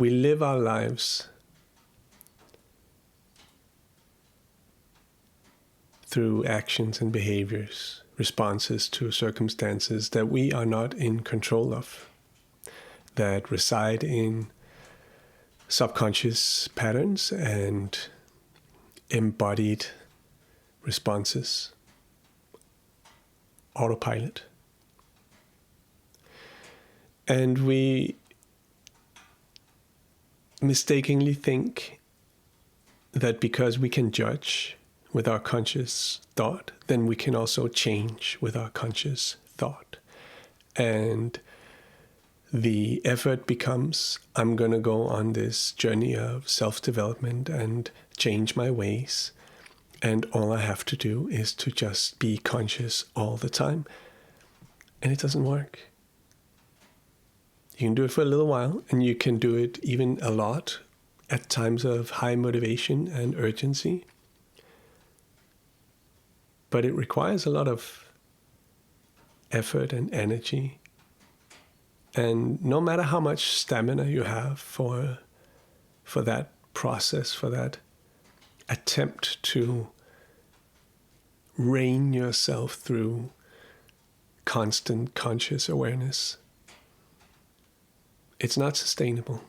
We live our lives through actions and behaviors, responses to circumstances that we are not in control of, that reside in subconscious patterns and embodied responses, autopilot. And we mistakenly think that because we can judge with our conscious thought, then we can also change with our conscious thought. And the effort becomes, I'm going to go on this journey of self-development and change my ways. And all I have to do is to just be conscious all the time. And it doesn't work. You can do it for a little while, and you can do it even a lot at times of high motivation and urgency. But it requires a lot of effort and energy. And no matter how much stamina you have for that process, for that attempt to rein yourself through constant conscious awareness, it's not sustainable.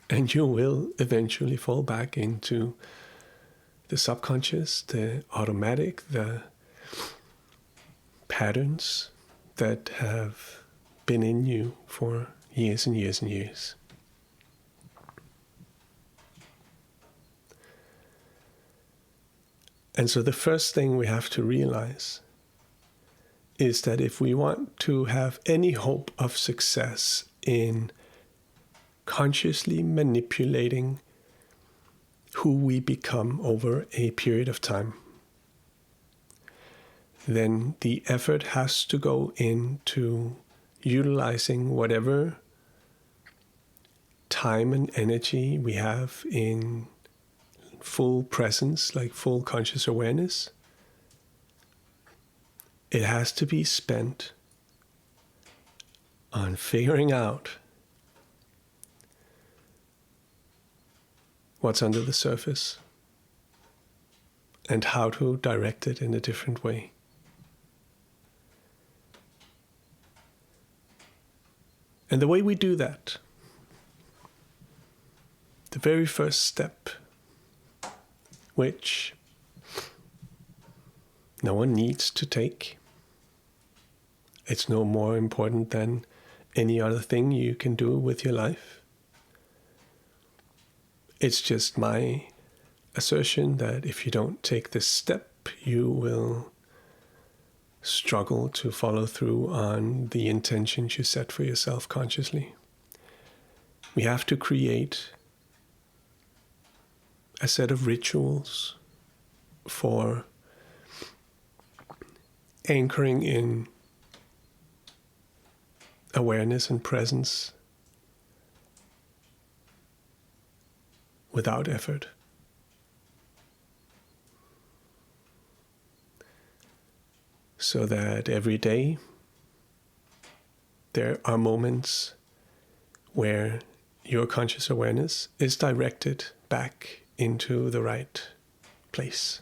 And you will eventually fall back into the subconscious, the automatic, the patterns that have been in you for years and years and years. And so the first thing we have to realize is that if we want to have any hope of success in consciously manipulating who we become over a period of time, then the effort has to go into utilizing whatever time and energy we have in full presence, like full conscious awareness. It has to be spent on figuring out what's under the surface and how to direct it in a different way. And the way we do that, the very first step, which no one needs to take, it's no more important than any other thing you can do with your life. It's just my assertion that if you don't take this step, you will struggle to follow through on the intentions you set for yourself consciously. We have to create a set of rituals for anchoring in awareness and presence without effort. So that every day there are moments where your conscious awareness is directed back into the right place.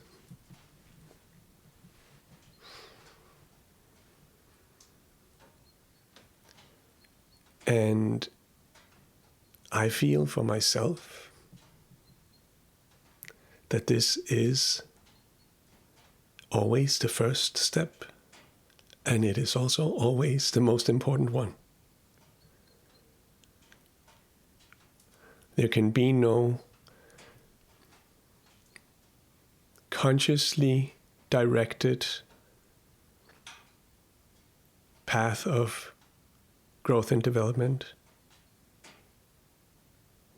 And I feel for myself that this is always the first step, and it is also always the most important one. There can be no consciously directed path of growth and development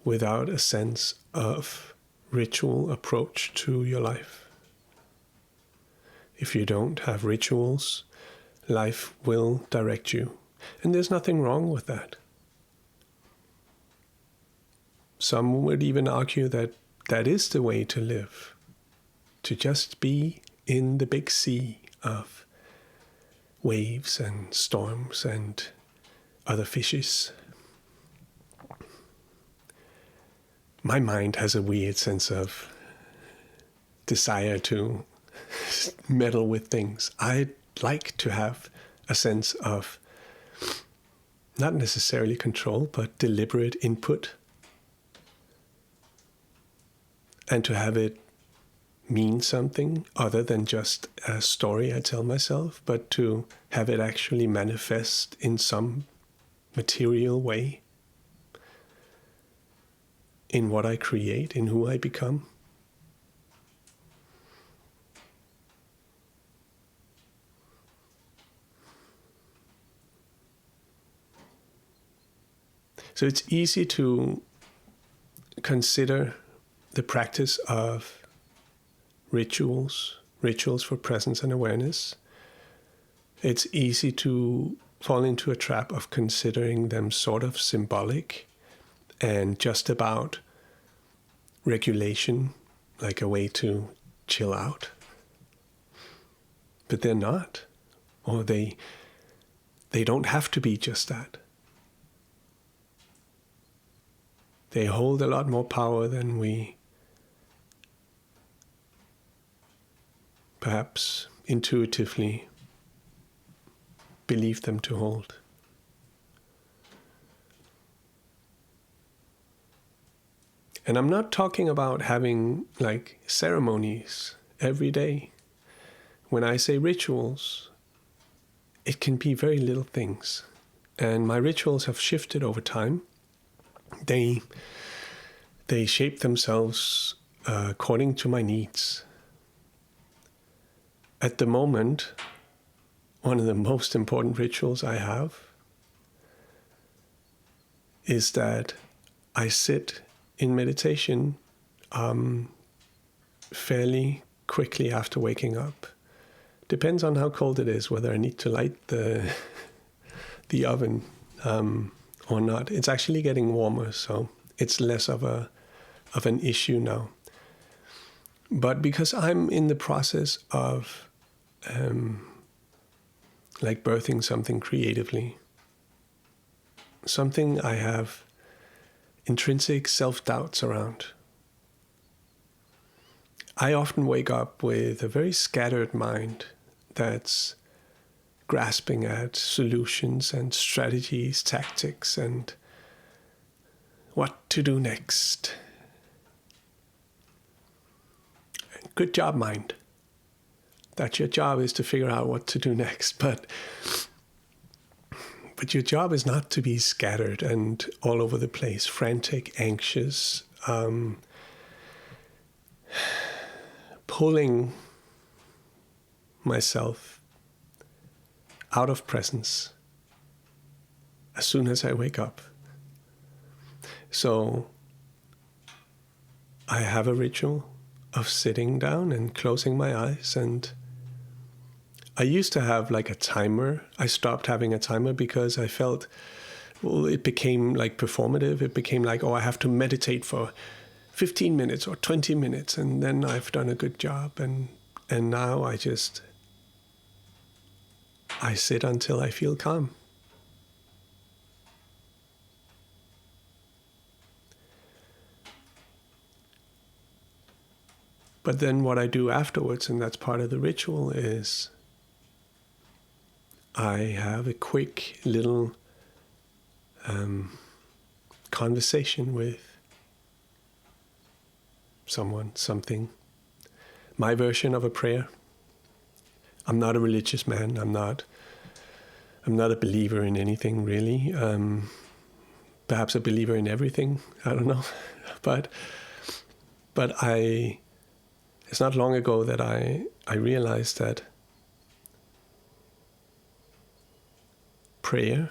without a sense of ritual approach to your life. If you don't have rituals, life will direct you. And there's nothing wrong with that. Some would even argue that that is the way to live. To just be in the big sea of waves and storms and other fishes. my mind has a weird sense of desire to meddle with things. I'd like to have a sense of not necessarily control, but deliberate input. And to have it mean something other than just a story I tell myself, but to have it actually manifest in some material way in what I create, in who I become. So it's easy to consider the practice of rituals for presence and awareness. It's easy to fall into a trap of considering them sort of symbolic and just about regulation, like a way to chill out. But they're not, or they don't have to be just that. They hold a lot more power than we perhaps intuitively believe them to hold. And I'm not talking about having like ceremonies every day. When I say rituals, it can be very little things. And my rituals have shifted over time. They shape themselves according to my needs. At the moment, one of the most important rituals I have is that I sit in meditation fairly quickly after waking up. Depends on how cold it is, whether I need to light the oven or not. It's actually getting warmer, so it's less of an issue now. But because I'm in the process of like birthing something creatively, something I have intrinsic self-doubts around. I often wake up with a very scattered mind that's grasping at solutions and strategies, tactics, and what to do next. Good job, mind. That's your job, is to figure out what to do next. But your job is not to be scattered and all over the place, frantic, anxious, pulling myself out of presence as soon as I wake up. So I have a ritual of sitting down and closing my eyes, and I used to have like a timer. I stopped having a timer because I felt, well, it became like performative. It became like, oh, I have to meditate for 15 minutes or 20 minutes and then I've done a good job. And now I sit until I feel calm. But then what I do afterwards, and that's part of the ritual, is I have a quick little conversation with someone, something. My version of a prayer. I'm not a religious man. I'm not a believer in anything really. Perhaps a believer in everything. I don't know. But it's not long ago that I realized that prayer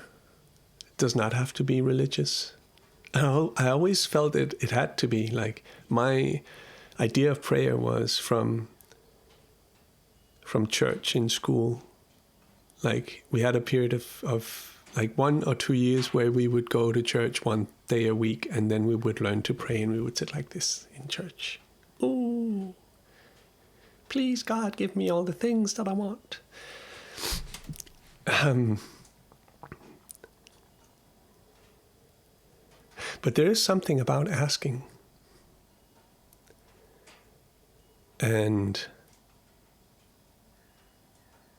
does not have to be religious. I always felt it had to be. Like, my idea of prayer was from church in school. Like, we had a period of like 1 or 2 years where we would go to church 1 day a week, and then we would learn to pray, and we would sit like this in church. Ooh, please God, give me all the things that I want. But there is something about asking. And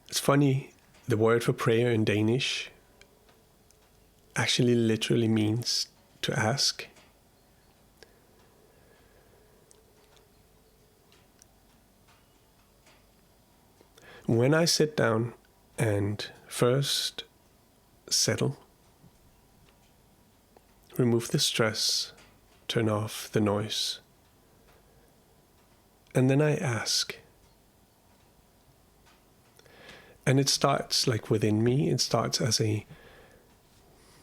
it's funny, the word for prayer in Danish actually literally means to ask. When I sit down and first settle, remove the stress, turn off the noise, and then I ask. And it starts like within me, it starts as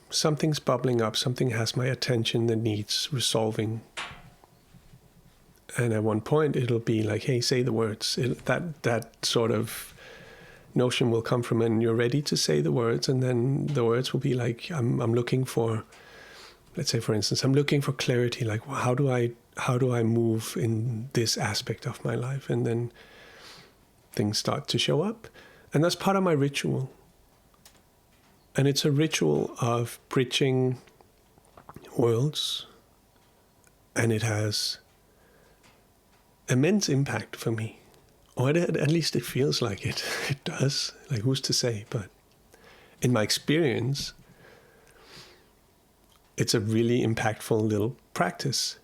something's bubbling up, something has my attention that needs resolving. And at one point it'll be like, hey, say the words. That sort of notion will come from, and you're ready to say the words, and then the words will be like, I'm looking for, let's say for instance, I'm looking for clarity, like how do I move in this aspect of my life? And then things start to show up. And that's part of my ritual. And it's a ritual of bridging worlds, and it has immense impact for me. Or at least it feels like it. It does. Like, who's to say? But in my experience, it's a really impactful little practice.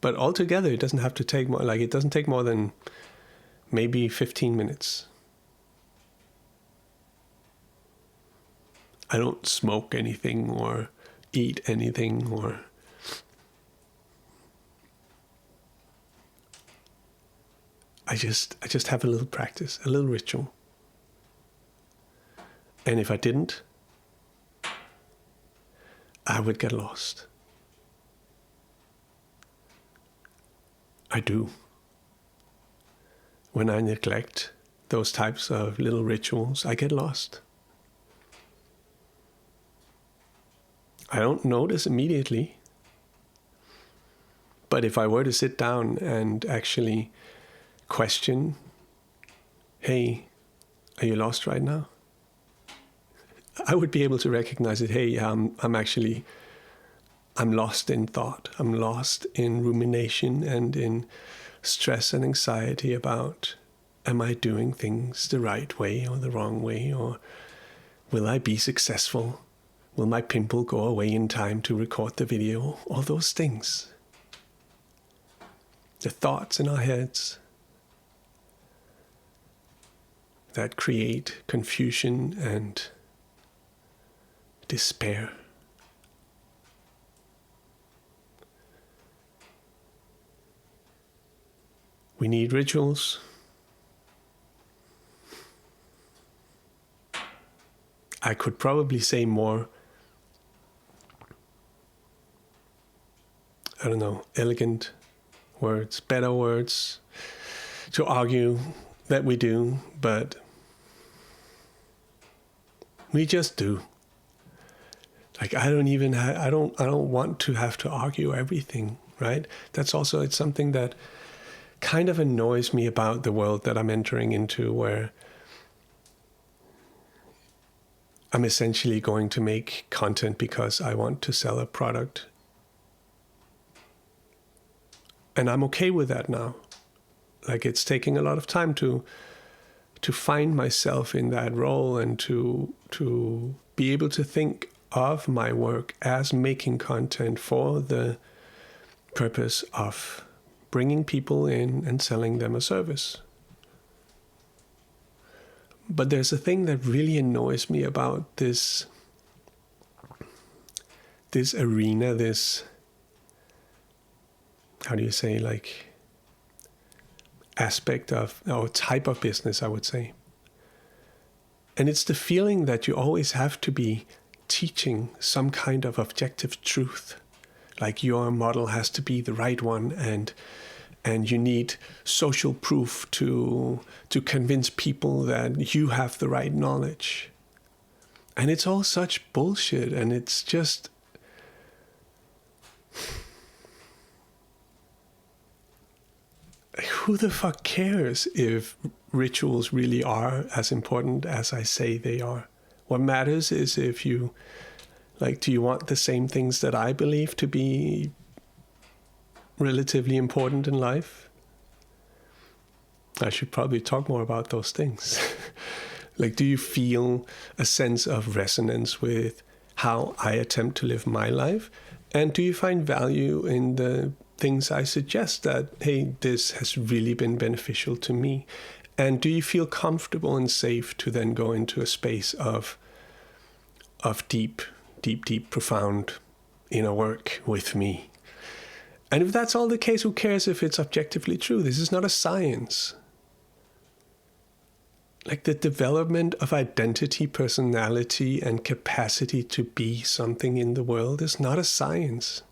But altogether, it doesn't have to take more. Like, it doesn't take more than maybe 15 minutes. I don't smoke anything or eat anything or I just have a little practice, a little ritual. And if I didn't, I would get lost. I do. When I neglect those types of little rituals, I get lost. I don't notice immediately. But if I were to sit down and actually question, hey, are you lost right now? I would be able to recognize it. Hey, I'm lost in thought. I'm lost in rumination and in stress and anxiety about, am I doing things the right way or the wrong way? Or will I be successful? Will my pimple go away in time to record the video? All those things. The thoughts in our heads that create confusion and despair. We need rituals. I could probably say more, I don't know, elegant words, better words to argue that we do, but we just do. Like, I don't want to have to argue everything, right? That's also, it's something that kind of annoys me about the world that I'm entering into, where I'm essentially going to make content because I want to sell a product. And I'm okay with that now. Like, it's taking a lot of time to find myself in that role and to be able to think of my work as making content for the purpose of bringing people in and selling them a service. But there's a thing that really annoys me about this arena, this, how do you say, like, aspect of, or type of business, I would say. And it's the feeling that you always have to be teaching some kind of objective truth. Like, your model has to be the right one, and you need social proof to convince people that you have the right knowledge. And it's all such bullshit, and it's just, who the fuck cares if rituals really are as important as I say they are? What matters is if you, like, do you want the same things that I believe to be relatively important in life? I should probably talk more about those things. Like, do you feel a sense of resonance with how I attempt to live my life? And do you find value in the things I suggest that, hey, this has really been beneficial to me? And do you feel comfortable and safe to then go into a space of deep, profound inner work with me? And if that's all the case, who cares if it's objectively true? This is not a science. Like, the development of identity, personality, and capacity to be something in the world is not a science.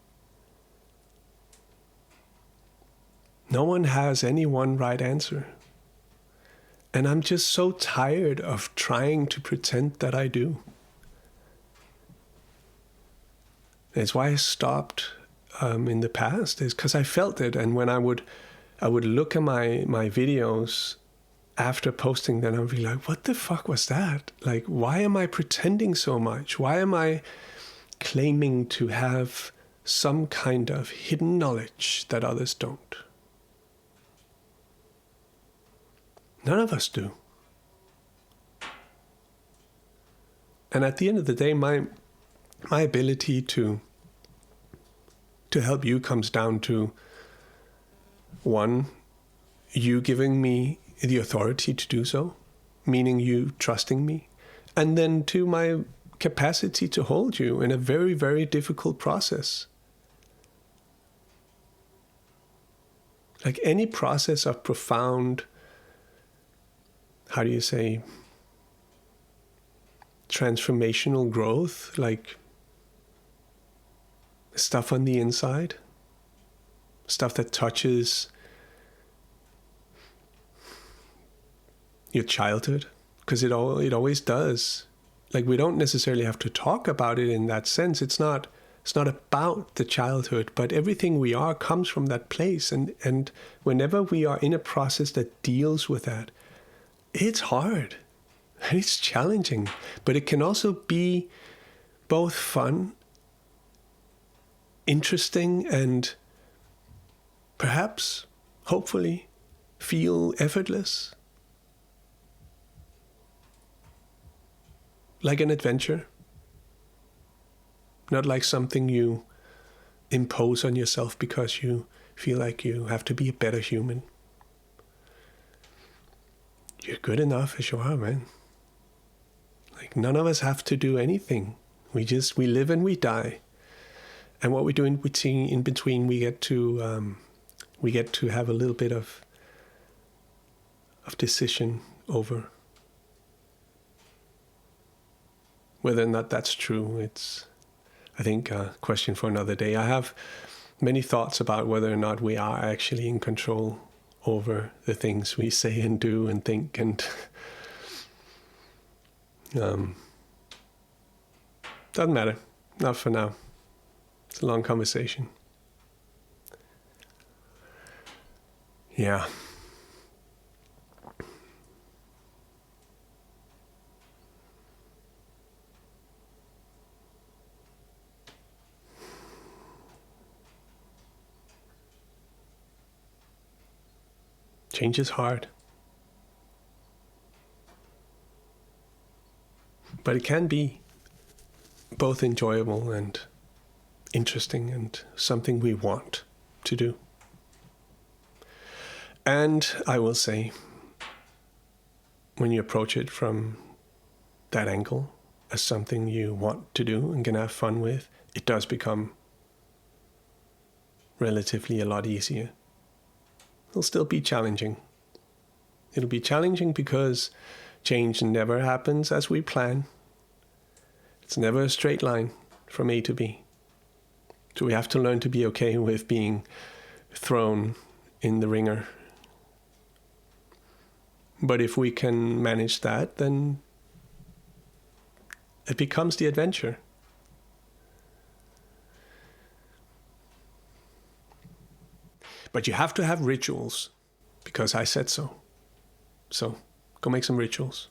No one has any one right answer. And I'm just so tired of trying to pretend that I do. That's why I stopped in the past, is because I felt it. And when I would look at my videos after posting them, I'd be like, what the fuck was that? Like, why am I pretending so much? Why am I claiming to have some kind of hidden knowledge that others don't? None of us do. And at the end of the day, my ability to help you comes down to, one, you giving me the authority to do so, meaning you trusting me, and then two, my capacity to hold you in a very, very difficult process. Like any process of profound, how do you say, transformational growth, like stuff on the inside, stuff that touches your childhood, because it always does. Like, we don't necessarily have to talk about it in that sense. It's not about the childhood, but everything we are comes from that place. And whenever we are in a process that deals with that, it's hard and it's challenging, but it can also be both fun, interesting, and perhaps, hopefully, feel effortless. Like an adventure. Not like something you impose on yourself because you feel like you have to be a better human. You're good enough as you are, man. Like, none of us have to do anything. We live and we die. And what we do in between, we get to have a little bit of decision over. Whether or not that's true, it's, I think, a question for another day. I have many thoughts about whether or not we are actually in control over the things we say and do and think, and doesn't matter. Not for now. It's a long conversation. Yeah. Change is hard. But it can be both enjoyable and interesting and something we want to do. And I will say, when you approach it from that angle as something you want to do and can have fun with, it does become relatively a lot easier. It'll still be challenging. It'll be challenging because change never happens as we plan. It's never a straight line from A to B. So we have to learn to be okay with being thrown in the ringer. But if we can manage that, then it becomes the adventure. But you have to have rituals, because I said so. So go make some rituals.